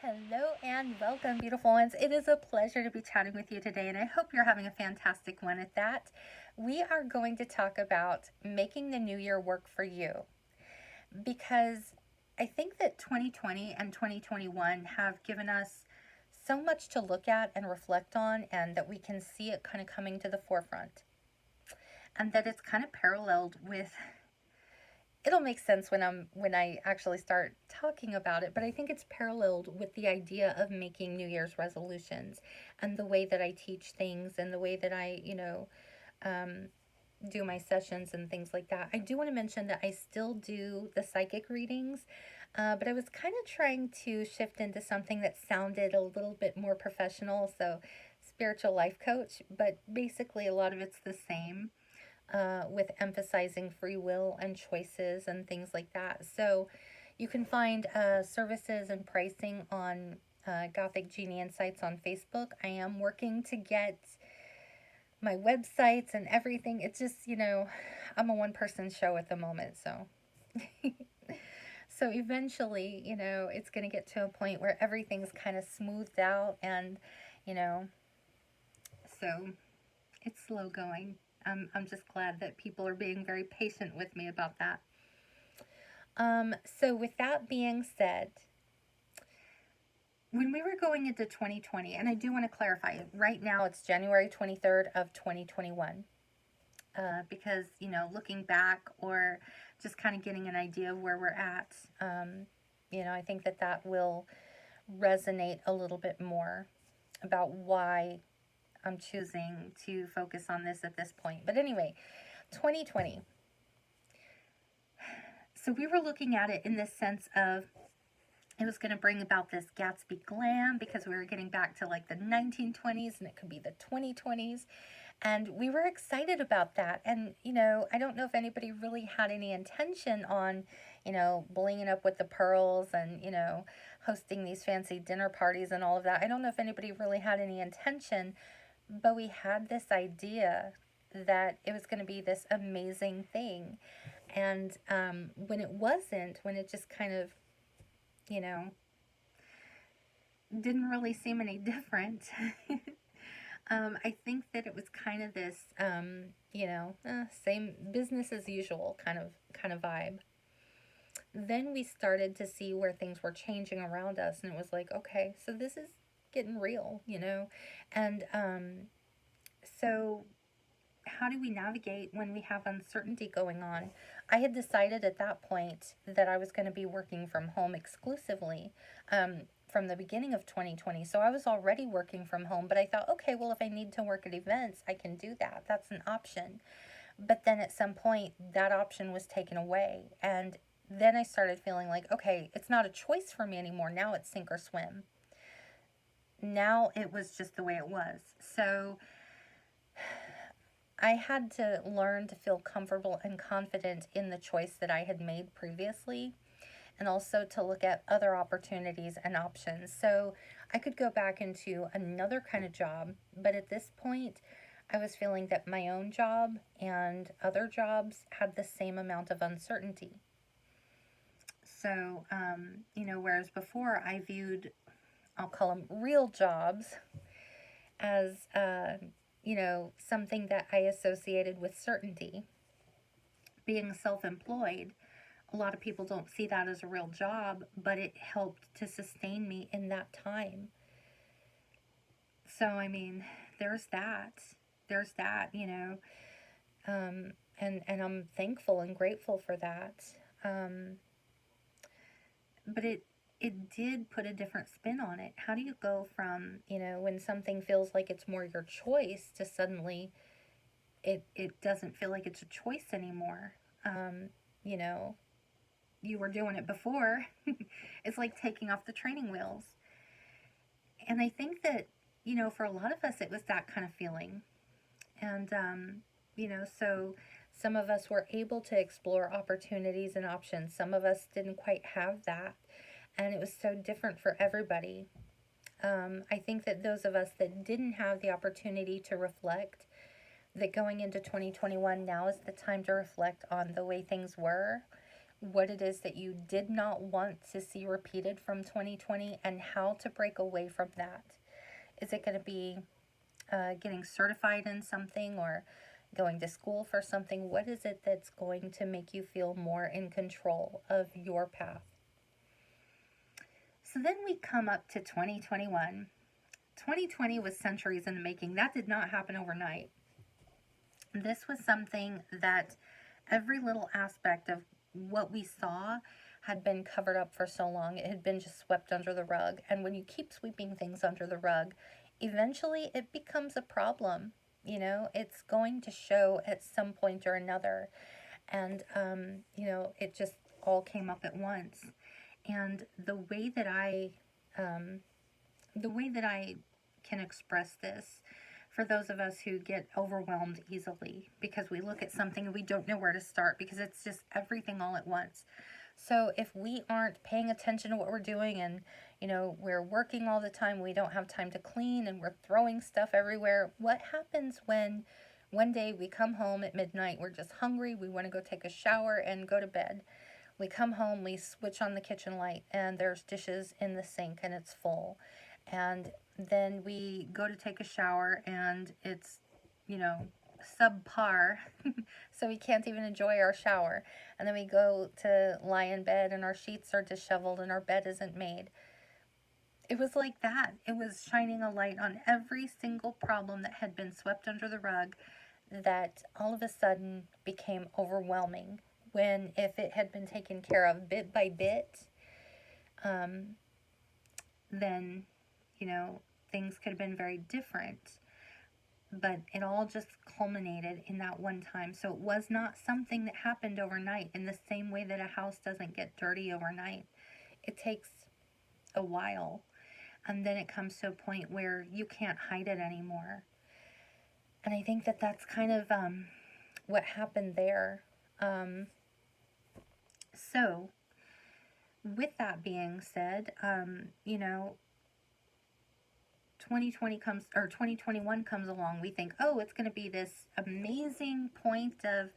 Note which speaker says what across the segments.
Speaker 1: Hello and welcome, beautiful ones. It is a pleasure to be chatting with you today, and I hope you're having a fantastic one at that. We are going to talk about making the new year work for you because I think that 2020 and 2021 have given us so much to look at and reflect on, and that we can see it kind of coming to the forefront, and that it's kind of paralleled with it'll make sense when I actually start talking about it, but I think it's paralleled with the idea of making New Year's resolutions and the way that I teach things and the way that I do my sessions and things like that. I do want to mention that I still do the psychic readings, but I was kind of trying to shift into something that sounded a little bit more professional, so spiritual life coach, but basically a lot of it's the same, with emphasizing free will and choices and things like that. So you can find services and pricing on Gothic Genie Insights on Facebook. I am working to get my websites and everything. It's just, I'm a one person show at the moment. So, so eventually, it's going to get to a point where everything's kind of smoothed out and, you know, so it's slow going. I'm just glad that people are being very patient with me about that. So, with that being said, when we were going into 2020, and I do want to clarify, right now it's January 23rd of 2021, because, looking back or just kind of getting an idea of where we're at, I think that that will resonate a little bit more about why I'm choosing to focus on this at this point. But anyway, 2020. So we were looking at it in this sense of it was going to bring about this Gatsby glam because we were getting back to like the 1920s and it could be the 2020s. And we were excited about that. And, I don't know if anybody really had any intention on, blinging up with the pearls and, hosting these fancy dinner parties and all of that. I don't know if anybody really had any intention, but we had this idea that it was going to be this amazing thing. And when it wasn't, when it just kind of, you know, didn't really seem any different, I think that it was kind of this, same business as usual kind of vibe. Then we started to see where things were changing around us, and it was like, okay, so this is getting real. And so how do we navigate when we have uncertainty going on? I had decided at that point that I was going to be working from home exclusively, from the beginning of 2020. So I was already working from home, but I thought, okay, well, if I need to work at events, I can do that. That's an option. But then at some point, that option was taken away. And then I started feeling like, okay, it's not a choice for me anymore. Now it's sink or swim. Now it was just the way it was. So I had to learn to feel comfortable and confident in the choice that I had made previously, and also to look at other opportunities and options. So I could go back into another kind of job, but at this point, I was feeling that my own job and other jobs had the same amount of uncertainty. So, whereas before I viewed, I'll call them real jobs, as something that I associated with certainty. Being self employed, a lot of people don't see that as a real job, but it helped to sustain me in that time. So, I mean, there's that. There's that, and I'm thankful and grateful for that. Um, but it did put a different spin on it. How do you go from, when something feels like it's more your choice to suddenly it doesn't feel like it's a choice anymore? You know, you were doing it before. It's like taking off the training wheels. And I think that, for a lot of us, it was that kind of feeling. And, so some of us were able to explore opportunities and options. Some of us didn't quite have that. And it was so different for everybody. I think that those of us that didn't have the opportunity to reflect, that going into 2021 now is the time to reflect on the way things were, what it is that you did not want to see repeated from 2020 and how to break away from that. Is it going to be getting certified in something or going to school for something? What is it that's going to make you feel more in control of your path? So then we come up to 2021. 2020 was centuries in the making. That did not happen overnight. This was something that every little aspect of what we saw had been covered up for so long. It had been just swept under the rug. And when you keep sweeping things under the rug, eventually it becomes a problem. You know, it's going to show at some point or another. And, it just all came up at once. And the way that I can express this for those of us who get overwhelmed easily because we look at something and we don't know where to start because it's just everything all at once. So if we aren't paying attention to what we're doing and, we're working all the time, we don't have time to clean and we're throwing stuff everywhere, what happens when one day we come home at midnight, we're just hungry, we want to go take a shower and go to bed. We come home, we switch on the kitchen light, and there's dishes in the sink and it's full. And then we go to take a shower and it's, subpar. So we can't even enjoy our shower. And then we go to lie in bed and our sheets are disheveled and our bed isn't made. It was like that. It was shining a light on every single problem that had been swept under the rug that all of a sudden became overwhelming. When if it had been taken care of bit by bit, then, things could have been very different. But it all just culminated in that one time. So it was not something that happened overnight in the same way that a house doesn't get dirty overnight. It takes a while. And then it comes to a point where you can't hide it anymore. And I think that that's kind of what happened there. So, with that being said, 2021 comes along. We think, oh, it's going to be this amazing point of,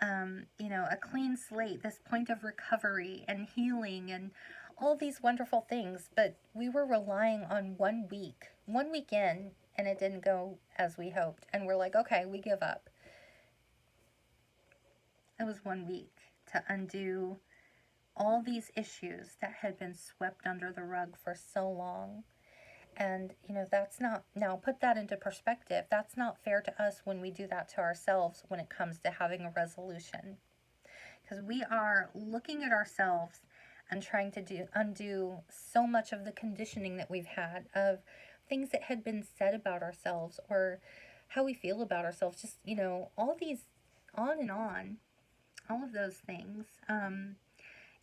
Speaker 1: a clean slate, this point of recovery and healing and all these wonderful things. But we were relying on one weekend, and it didn't go as we hoped. And we're like, okay, we give up. It was 1 week to undo all these issues that had been swept under the rug for so long. And, that's not, now put that into perspective. That's not fair to us when we do that to ourselves when it comes to having a resolution. Because we are looking at ourselves and trying to undo so much of the conditioning that we've had of things that had been said about ourselves or how we feel about ourselves. Just, all these on and on, all of those things.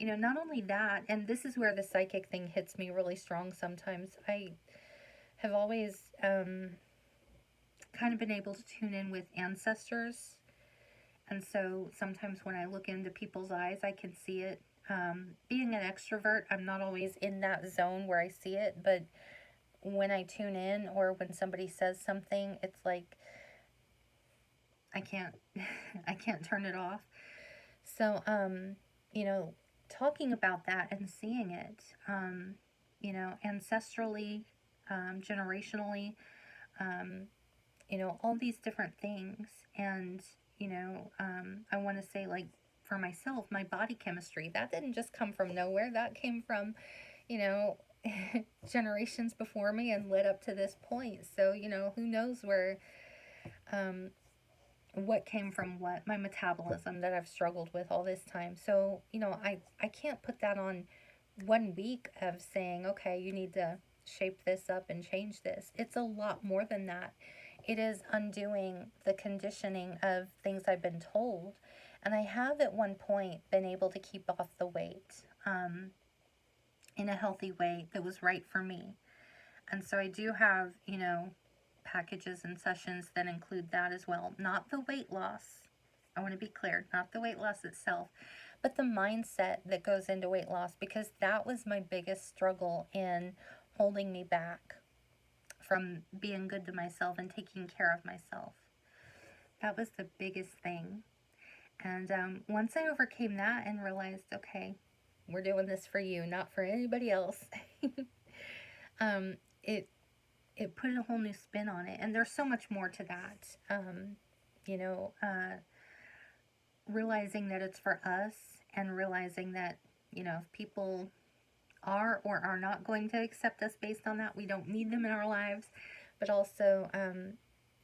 Speaker 1: Not only that, and this is where the psychic thing hits me really strong sometimes. I have always kind of been able to tune in with ancestors. And so sometimes when I look into people's eyes, I can see it. Being an extrovert, I'm not always in that zone where I see it. But when I tune in or when somebody says something, it's like I can't turn it off. So, talking about that and seeing it, ancestrally, generationally, all these different things. And, I want to say, like, for myself, my body chemistry, that didn't just come from nowhere. That came from, generations before me and led up to this point. So, who knows where, what came from what, my metabolism that I've struggled with all this time. So, I can't put that on 1 week of saying, okay, you need to shape this up and change this. It's a lot more than that. It is undoing the conditioning of things I've been told. And I have at one point been able to keep off the weight in a healthy way that was right for me. And so I do have, packages and sessions that include that as well. Not the weight loss. I want to be clear, not the weight loss itself, but the mindset that goes into weight loss, because that was my biggest struggle in holding me back from being good to myself and taking care of myself. That was the biggest thing. And once I overcame that and realized, okay, we're doing this for you, not for anybody else, um, it it put a whole new spin on it. And there's so much more to that. You know, realizing that it's for us, and realizing that, you know, if people are or are not going to accept us based on that, we don't need them in our lives. But also,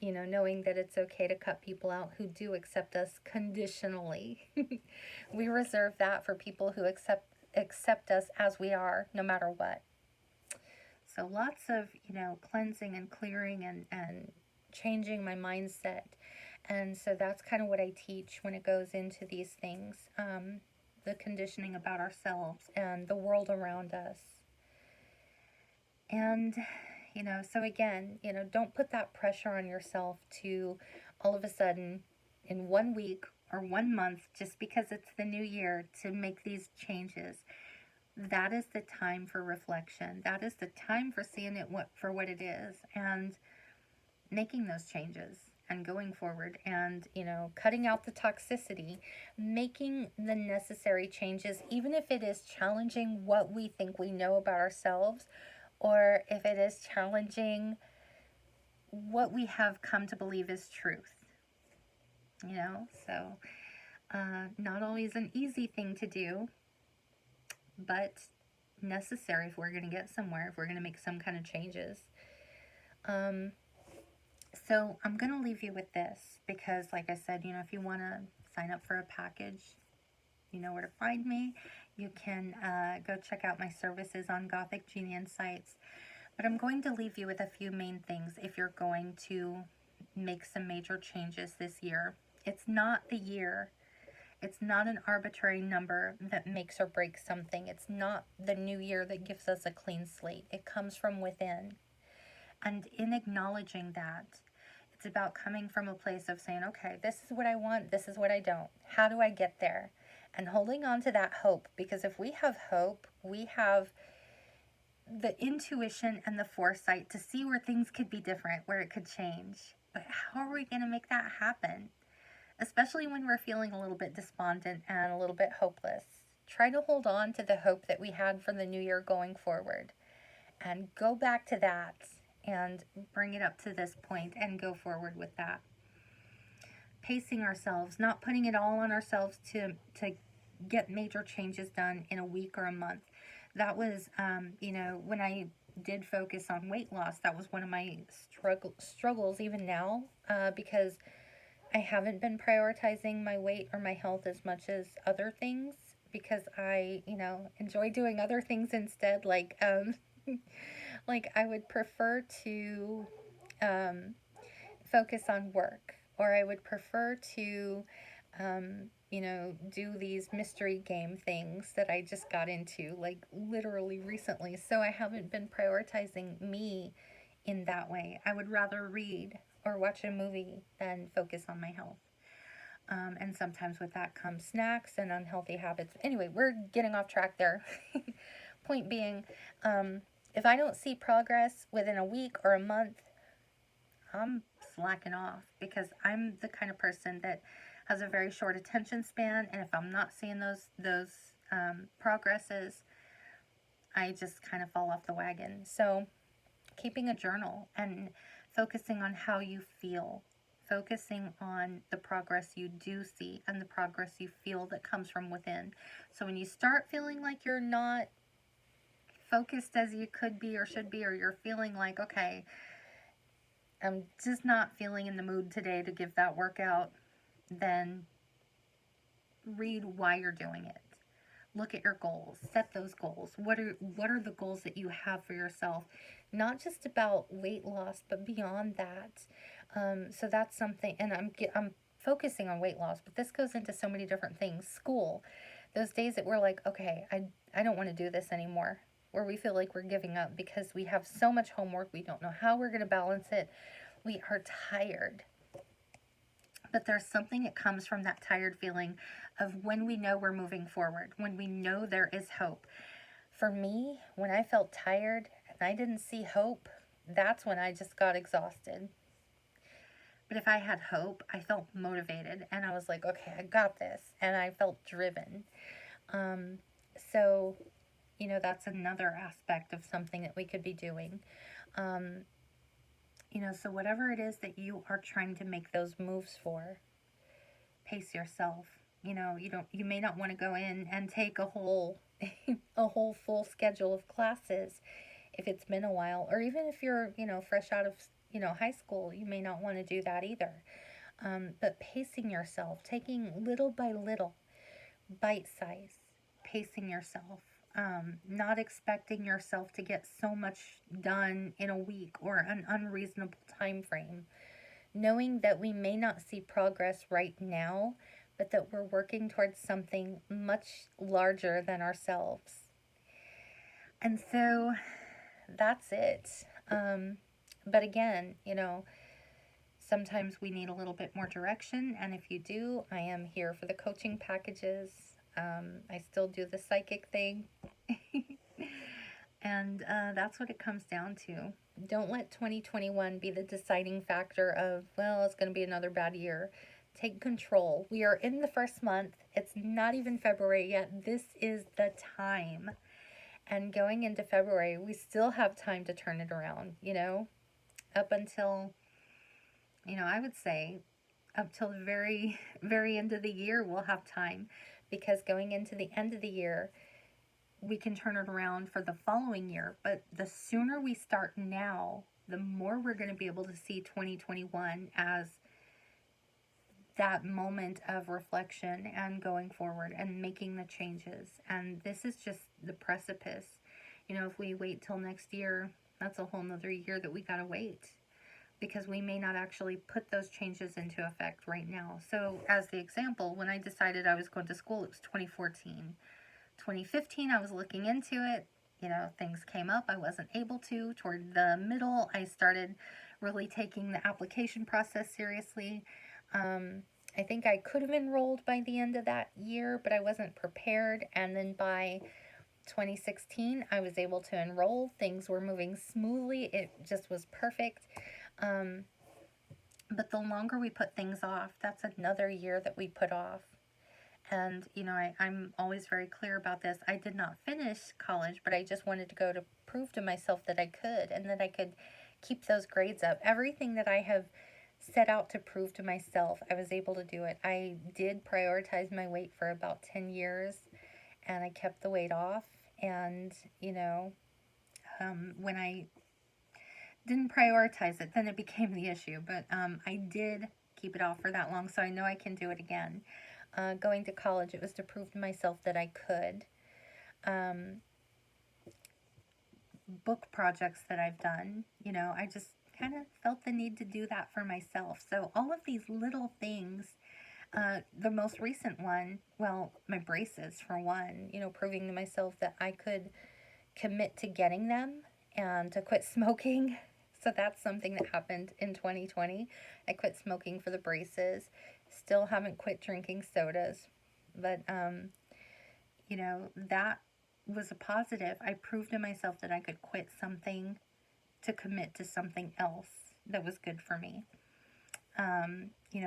Speaker 1: you know, knowing that it's okay to cut people out who do accept us conditionally. We reserve that for people who accept us as we are, no matter what. So lots of, you know, cleansing and clearing and changing my mindset. And so that's kind of what I teach when it goes into these things, the conditioning about ourselves and the world around us. And, you know, so again, you know, don't put that pressure on yourself to all of a sudden in 1 week or 1 month, just because it's the new year, to make these changes. That is the time for reflection. That is the time for seeing it for what it is, and making those changes and going forward, and, you know, cutting out the toxicity, making the necessary changes, even if it is challenging what we think we know about ourselves, or if it is challenging what we have come to believe is truth. You know, so not always an easy thing to do, but necessary if we're going to get somewhere, if we're going to make some kind of changes. So I'm going to leave you with this, because like I said, you know, if you want to sign up for a package, you know where to find me. You can go check out my services on Gothic Genie Insights. But I'm going to leave you with a few main things if you're going to make some major changes this year. It's not the year. It's not an arbitrary number that makes or breaks something. It's not the new year that gives us a clean slate. It comes from within. And in acknowledging that, it's about coming from a place of saying, okay, this is what I want, this is what I don't. How do I get there? And holding on to that hope, because if we have hope, we have the intuition and the foresight to see where things could be different, where it could change. But how are we going to make that happen? Especially when we're feeling a little bit despondent and a little bit hopeless. Try to hold on to the hope that we had for the new year going forward, and go back to that and bring it up to this point and go forward with that. Pacing ourselves, not putting it all on ourselves to get major changes done in a week or a month. That was, you know, when I did focus on weight loss, that was one of my struggles even now, because I haven't been prioritizing my weight or my health as much as other things, because I, you know, enjoy doing other things instead. Like, like I would prefer to focus on work, or I would prefer to, you know, do these mystery game things that I just got into, like literally recently. So I haven't been prioritizing me in that way. I would rather read or watch a movie than focus on my health. And sometimes with that comes snacks and unhealthy habits. Anyway, we're getting off track there. Point being, if I don't see progress within a week or a month, I'm slacking off, because I'm the kind of person that has a very short attention span, and if I'm not seeing those progresses, I just kind of fall off the wagon. So keeping a journal and focusing on how you feel, focusing on the progress you do see and the progress you feel that comes from within. So when you start feeling like you're not focused as you could be or should be, or you're feeling like, okay, I'm just not feeling in the mood today to give that workout, then read why you're doing it. Look at your goals. Set those goals. What are the goals that you have for yourself? Not just about weight loss, but beyond that. So that's something. And I'm focusing on weight loss, but this goes into so many different things. School, those days that we're like, okay, I don't want to do this anymore, where we feel like we're giving up because we have so much homework, we don't know how we're going to balance it. We are tired. But there's something that comes from that tired feeling of when we know we're moving forward, when we know there is hope. For me, when I felt tired and I didn't see hope, that's when I just got exhausted. But if I had hope, I felt motivated and I was like, okay, I got this. And I felt driven. Um, so, that's another aspect of something that we could be doing. Um, so whatever it is that you are trying to make those moves for, pace yourself. You may not want to go in and take a whole a whole full schedule of classes if it's been a while, or even if you're, fresh out of, high school, you may not want to do that either. But pacing yourself, taking little by little, bite size, pacing yourself, not expecting yourself to get so much done in a week or an unreasonable time frame, knowing that we may not see progress right now, but that we're working towards something much larger than ourselves. And so that's it. But again, sometimes we need a little bit more direction. And if you do, I am here for the coaching packages. I still do the psychic thing. And that's what it comes down to. Don't let 2021 be the deciding factor of, well, it's going to be another bad year. Take control. We are in the first month. It's not even February yet. This is the time. And going into February, we still have time to turn it around, up until, I would say up till the very, very end of the year, we'll have time, because going into the end of the year, we can turn it around for the following year. But the sooner we start now, the more we're going to be able to see 2021 as that moment of reflection and going forward and making the changes. And this is just the precipice. If we wait till next year, that's a whole nother year that we got to wait, because we may not actually put those changes into effect right now. So as the example, when I decided I was going to school, it was 2014. 2015, I was looking into it. Things came up. I wasn't able to. Toward the middle, I started really taking the application process seriously. I think I could have enrolled by the end of that year, but I wasn't prepared. And then by 2016, I was able to enroll. Things were moving smoothly. It just was perfect. But the longer we put things off, that's another year that we put off. And, I'm always very clear about this. I did not finish college, but I just wanted to go to prove to myself that I could, and that I could keep those grades up. Everything that I have set out to prove to myself, I was able to do it. I did prioritize my weight for about 10 years, and I kept the weight off. And, when I didn't prioritize it, then it became the issue. But I did keep it off for that long, so I know I can do it again. Going to college, it was to prove to myself that I could. Book projects that I've done, I just kind of felt the need to do that for myself. So all of these little things, the most recent one, well, my braces for one, proving to myself that I could commit to getting them and to quit smoking. So that's something that happened in 2020. I quit smoking for the braces. Still haven't quit drinking sodas. But, that was a positive. I proved to myself that I could quit something to commit to something else that was good for me.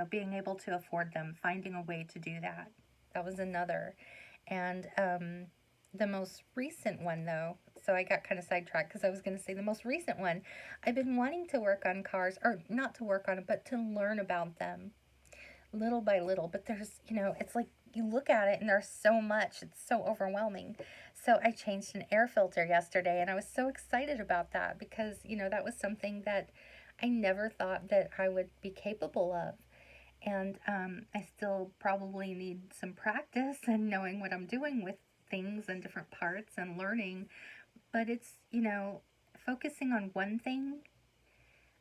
Speaker 1: Being able to afford them, finding a way to do that. That was another. And the most recent one, though, so I got kind of sidetracked because I was going to say the most recent one, I've been wanting to work on cars, or not to work on it, but to learn about them little by little. But there's, it's like you look at it and there's so much, it's so overwhelming. So I changed an air filter yesterday, and I was so excited about that because, that was something that I never thought that I would be capable of. And I still probably need some practice and knowing what I'm doing with things and different parts and learning. But it's, focusing on one thing,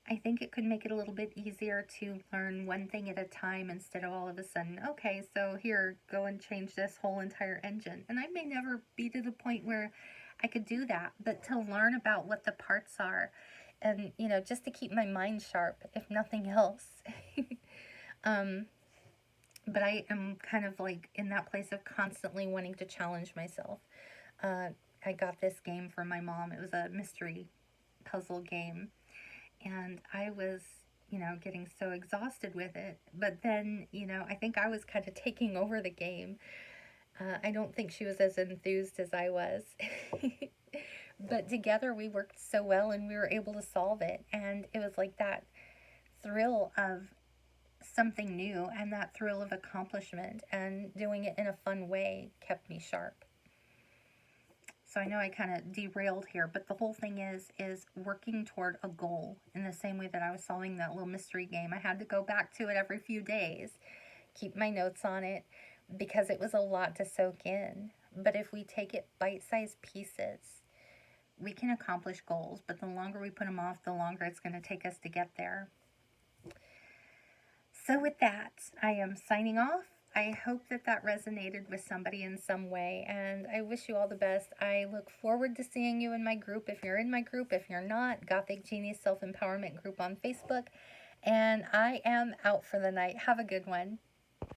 Speaker 1: I think it could make it a little bit easier to learn one thing at a time instead of all of a sudden, okay, so here, go and change this whole entire engine. And I may never be to the point where I could do that, but to learn about what the parts are and, just to keep my mind sharp, if nothing else. But I am kind of like in that place of constantly wanting to challenge myself. I got this game from my mom. It was a mystery puzzle game. And I was, getting so exhausted with it. But then, I think I was kind of taking over the game. I don't think she was as enthused as I was. But together we worked so well and we were able to solve it. And it was like that thrill of something new and that thrill of accomplishment and doing it in a fun way kept me sharp. So I know I kind of derailed here, but the whole thing is working toward a goal in the same way that I was solving that little mystery game. I had to go back to it every few days, keep my notes on it, because it was a lot to soak in. But if we take it bite-sized pieces, we can accomplish goals, but the longer we put them off, the longer it's going to take us to get there. So with that, I am signing off. I hope that resonated with somebody in some way, and I wish you all the best. I look forward to seeing you in my group. If you're in my group, if you're not, Gothic Genius Self-Empowerment Group on Facebook. And I am out for the night. Have a good one.